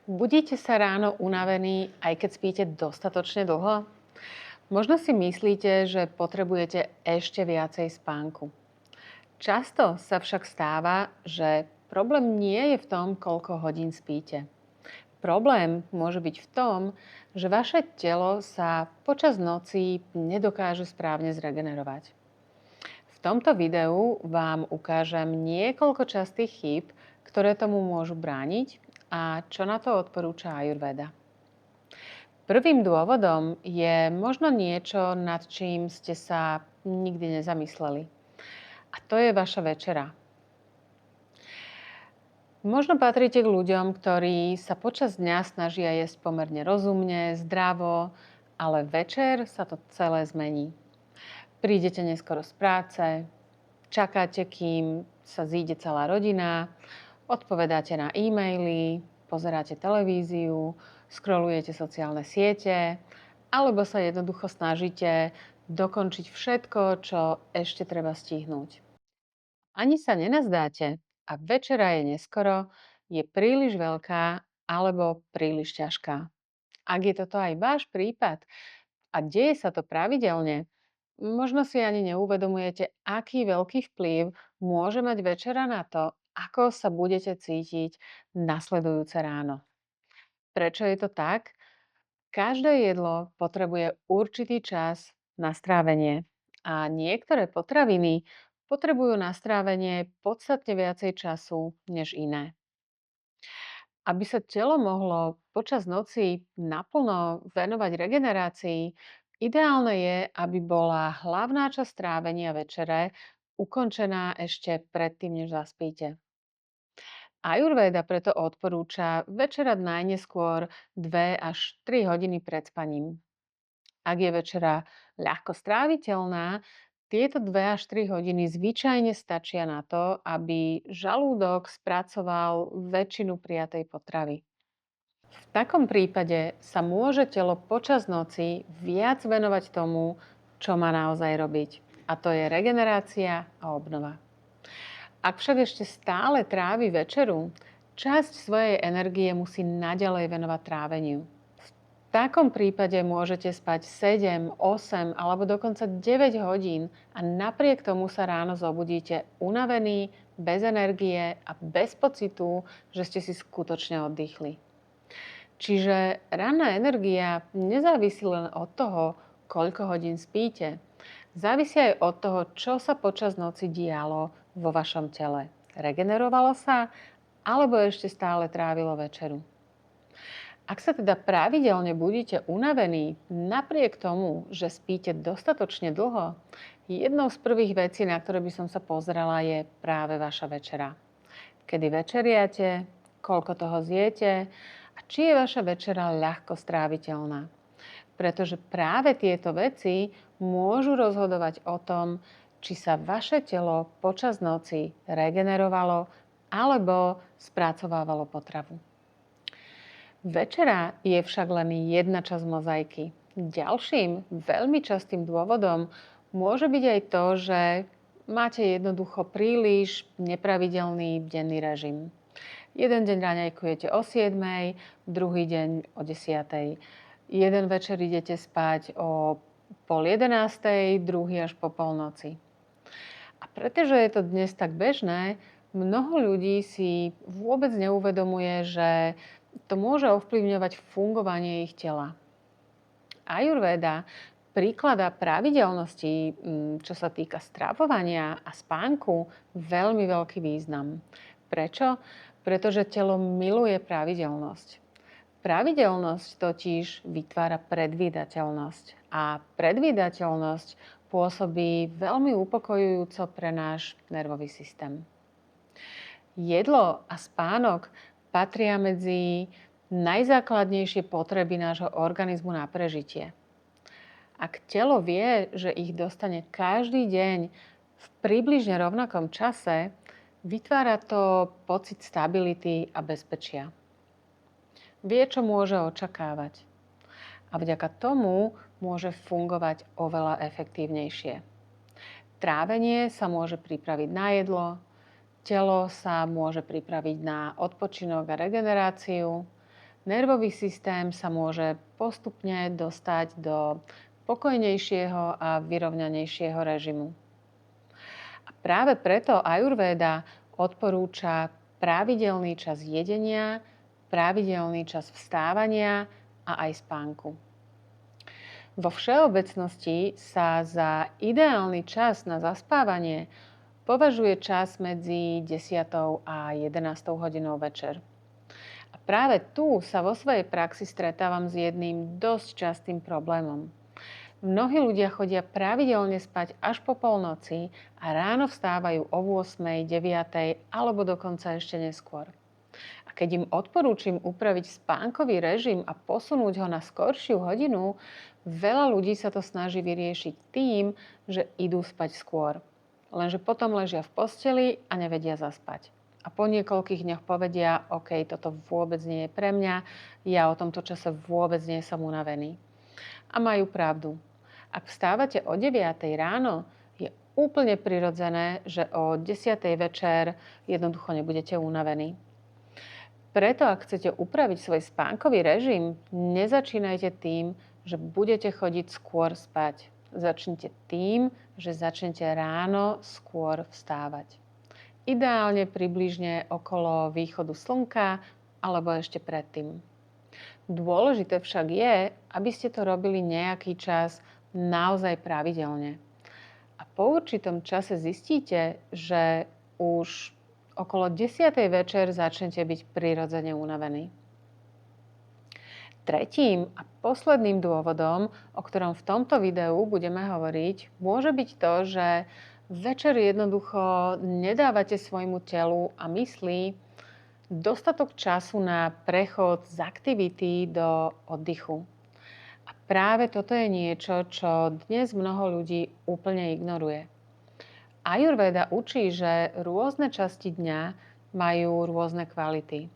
Budíte sa ráno unavení, aj keď spíte dostatočne dlho? Možno si myslíte, že potrebujete ešte viacej spánku. Často sa však stáva, že problém nie je v tom, koľko hodín spíte. Problém môže byť v tom, že vaše telo sa počas noci nedokáže správne zregenerovať. V tomto videu vám ukážem niekoľko častých chýb, ktoré tomu môžu brániť a čo na to odporúča Ayurveda. Prvým dôvodom je možno niečo, nad čím ste sa nikdy nezamysleli. A to je vaša večera. Možno patríte k ľuďom, ktorí sa počas dňa snažia jesť pomerne rozumne, zdravo, ale večer sa to celé zmení. Prídete neskoro z práce, čakáte, kým sa zíde celá rodina, odpovedáte na e-maily, pozeráte televíziu, scrollujete sociálne siete, alebo sa jednoducho snažíte dokončiť všetko, čo ešte treba stihnúť. Ani sa nenazdáte a večera je neskoro, je príliš veľká alebo príliš ťažká. Ak je toto aj váš prípad a deje sa to pravidelne, možno si ani neuvedomujete, aký veľký vplyv môže mať večera na to, ako sa budete cítiť nasledujúce ráno. Prečo je to tak? Každé jedlo potrebuje určitý čas na strávenie a niektoré potraviny potrebujú na strávenie podstatne viacej času než iné. Aby sa telo mohlo počas noci naplno venovať regenerácii, ideálne je, aby bola hlavná časť trávenia večere ukončená ešte predtým, než zaspíte. Ayurveda preto odporúča večerať najneskôr 2 až 3 hodiny pred spaním. Ak je večera ľahko stráviteľná, tieto 2 až 3 hodiny zvyčajne stačia na to, aby žalúdok spracoval väčšinu prijatej potravy. V takom prípade sa môže telo počas noci viac venovať tomu, čo má naozaj robiť. A to je regenerácia a obnova. Ak však ešte stále trávi večeru, časť svojej energie musí naďalej venovať tráveniu. V takom prípade môžete spať 7, 8 alebo dokonca 9 hodín a napriek tomu sa ráno zobudíte unavený, bez energie a bez pocitu, že ste si skutočne oddychli. Čiže ranná energia nezávisí len od toho, koľko hodín spíte. Závisí aj od toho, čo sa počas noci dialo vo vašom tele. Regenerovalo sa, alebo ešte stále trávilo večeru. Ak sa teda pravidelne budíte unavení, napriek tomu, že spíte dostatočne dlho, jednou z prvých vecí, na ktoré by som sa pozrela, je práve vaša večera. Kedy večeriate, koľko toho zjete a či je vaša večera ľahko stráviteľná. Pretože práve tieto veci môžu rozhodovať o tom, či sa vaše telo počas noci regenerovalo alebo spracovávalo potravu. Večera je však len jedna časť mozaiky. Ďalším veľmi častým dôvodom môže byť aj to, že máte jednoducho príliš nepravidelný denný režim. Jeden deň raňajkujete o 7, druhý deň o 10. Jeden večer idete spať o 10:30, druhý až po polnoci. A pretože je to dnes tak bežné, mnoho ľudí si vôbec neuvedomuje, že to môže ovplyvňovať fungovanie ich tela. Ayurveda prikladá pravidelnosti, čo sa týka stravovania a spánku, veľmi veľký význam. Prečo? Pretože telo miluje pravidelnosť. Pravidelnosť totiž vytvára predvídateľnosť a predvídateľnosť pôsobí veľmi upokojujúco pre náš nervový systém. Jedlo a spánok patria medzi najzákladnejšie potreby nášho organizmu na prežitie. Ak telo vie, že ich dostane každý deň v približne rovnakom čase, vytvára to pocit stability a bezpečia. Vie, čo môže očakávať. A vďaka tomu môže fungovať oveľa efektívnejšie. Trávenie sa môže pripraviť na jedlo, telo sa môže pripraviť na odpočinok a regeneráciu, nervový systém sa môže postupne dostať do pokojnejšieho a vyrovnanejšieho režimu. A práve preto Ajurvéda odporúča pravidelný čas jedenia, pravidelný čas vstávania a aj spánku. Vo všeobecnosti sa za ideálny čas na zaspávanie považuje čas medzi 10. a 11. hodinou večer. A práve tu sa vo svojej praxi stretávam s jedným dosť častým problémom. Mnohí ľudia chodia pravidelne spať až po polnoci a ráno vstávajú o 8, 9 alebo dokonca ešte neskôr. A keď im odporúčim upraviť spánkový režim a posunúť ho na skoršiu hodinu, veľa ľudí sa to snaží vyriešiť tým, že idú spať skôr. Lenže potom ležia v posteli a nevedia zaspať. A po niekoľkých dňoch povedia, OK, toto vôbec nie je pre mňa, ja o tomto čase vôbec nie som unavený. A majú pravdu. Ak vstávate o 9 ráno, je úplne prirodzené, že o 10 večer jednoducho nebudete unavení. Preto, ak chcete upraviť svoj spánkový režim, nezačínajte tým, že budete chodiť skôr spať. Začnite tým, že začnete ráno skôr vstávať. Ideálne približne okolo východu slnka alebo ešte predtým. Dôležité však je, aby ste to robili nejaký čas naozaj pravidelne. A po určitom čase zistíte, že už okolo 10. večer začnete byť prirodzene unavení. Tretím a posledným dôvodom, o ktorom v tomto videu budeme hovoriť, môže byť to, že večer jednoducho nedávate svojmu telu a mysli dostatok času na prechod z aktivity do oddychu. A práve toto je niečo, čo dnes mnoho ľudí úplne ignoruje. Ajurvéda učí, že rôzne časti dňa majú rôzne kvality.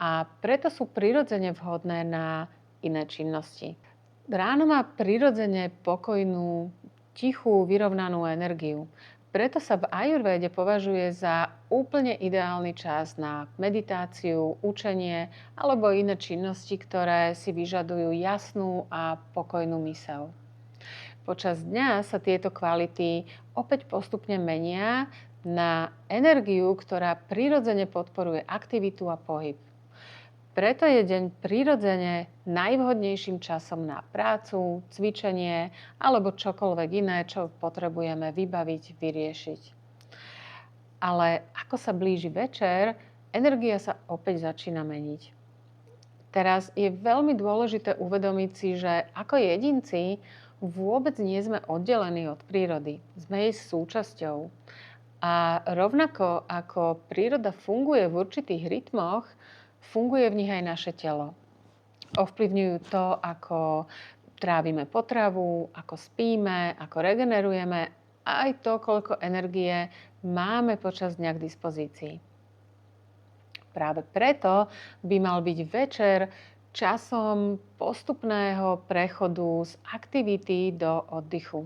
A preto sú prirodzene vhodné na iné činnosti. Ráno má prirodzene pokojnú, tichú, vyrovnanú energiu. Preto sa v Ajurvéde považuje za úplne ideálny čas na meditáciu, učenie alebo iné činnosti, ktoré si vyžadujú jasnú a pokojnú myseľ. Počas dňa sa tieto kvality opäť postupne menia na energiu, ktorá prirodzene podporuje aktivitu a pohyb. Preto je deň prirodzene najvhodnejším časom na prácu, cvičenie alebo čokoľvek iné, čo potrebujeme vybaviť, vyriešiť. Ale ako sa blíži večer, energia sa opäť začína meniť. Teraz je veľmi dôležité uvedomiť si, že ako jedinci vôbec nie sme oddelení od prírody. Sme jej súčasťou. A rovnako ako príroda funguje v určitých rytmoch, funguje v nich aj naše telo. Ovplyvňujú to, ako trávime potravu, ako spíme, ako regenerujeme a aj to, koľko energie máme počas dňa k dispozícii. Práve preto by mal byť večer časom postupného prechodu z aktivity do oddychu.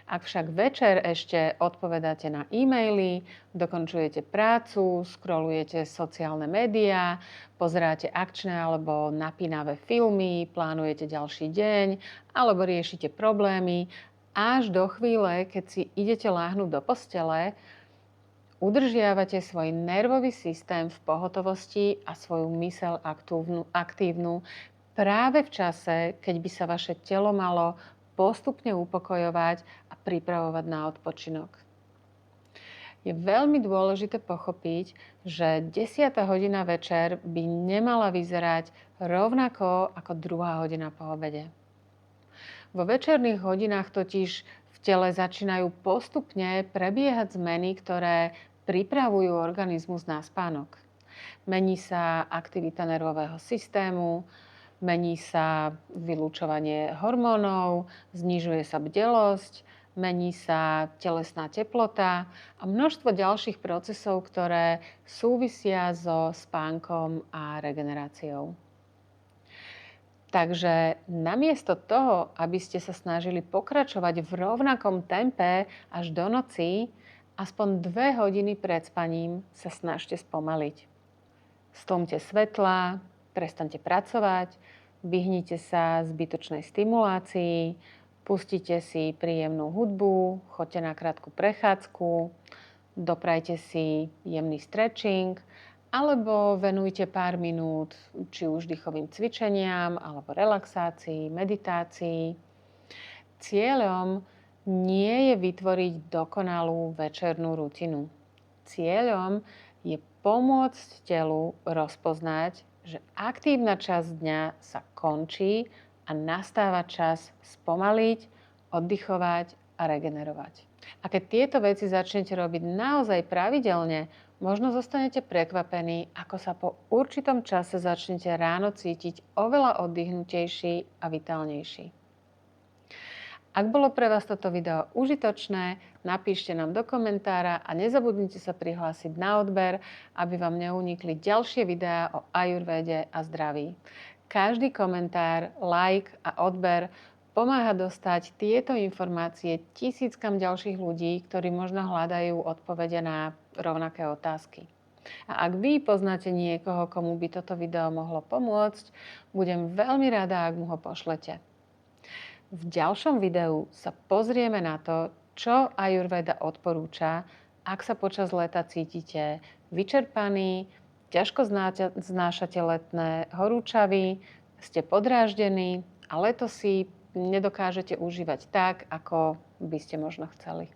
Ak však večer ešte odpovedáte na e-maily, dokončujete prácu, scrollujete sociálne médiá, pozeráte akčné alebo napínavé filmy, plánujete ďalší deň alebo riešite problémy, až do chvíle, keď si idete láhnuť do postele, udržiavate svoj nervový systém v pohotovosti a svoju myseľ aktívnu práve v čase, keď by sa vaše telo malo postupne upokojovať a pripravovať na odpočinok. Je veľmi dôležité pochopiť, že 10. hodina večer by nemala vyzerať rovnako ako 2. hodina po obede. Vo večerných hodinách totiž v tele začínajú postupne prebiehať zmeny, ktoré pripravujú organizmus na spánok. Mení sa aktivita nervového systému, mení sa vylučovanie hormónov, znižuje sa bdelosť, mení sa telesná teplota a množstvo ďalších procesov, ktoré súvisia so spánkom a regeneráciou. Takže namiesto toho, aby ste sa snažili pokračovať v rovnakom tempe až do noci, aspoň 2 hodiny pred spaním sa snažte spomaliť. Stlmte svetlá, Prestaňte pracovať, vyhnite sa zbytočnej stimulácii, pustite si príjemnú hudbu, choďte na krátku prechádzku, doprajte si jemný stretching alebo venujte pár minút či už dýchovým cvičeniam alebo relaxácii, meditácii. Cieľom nie je vytvoriť dokonalú večernú rutinu. Cieľom je pomôcť telu rozpoznať, že aktívna časť dňa sa končí a nastáva čas spomaliť, oddychovať a regenerovať. A keď tieto veci začnete robiť naozaj pravidelne, možno zostanete prekvapení, ako sa po určitom čase začnete ráno cítiť oveľa oddychnutejší a vitálnejší. Ak bolo pre vás toto video užitočné, napíšte nám do komentára a nezabudnite sa prihlásiť na odber, aby vám neunikli ďalšie videá o ajurvéde a zdraví. Každý komentár, like a odber pomáha dostať tieto informácie tisíckam ďalších ľudí, ktorí možno hľadajú odpovede na rovnaké otázky. A ak vy poznáte niekoho, komu by toto video mohlo pomôcť, budem veľmi rada, ak mu ho pošlete. V ďalšom videu sa pozrieme na to, čo ajurvéda odporúča, ak sa počas leta cítite vyčerpaní, ťažko znášate letné horúčavy, ste podráždení a leto si nedokážete užívať tak, ako by ste možno chceli.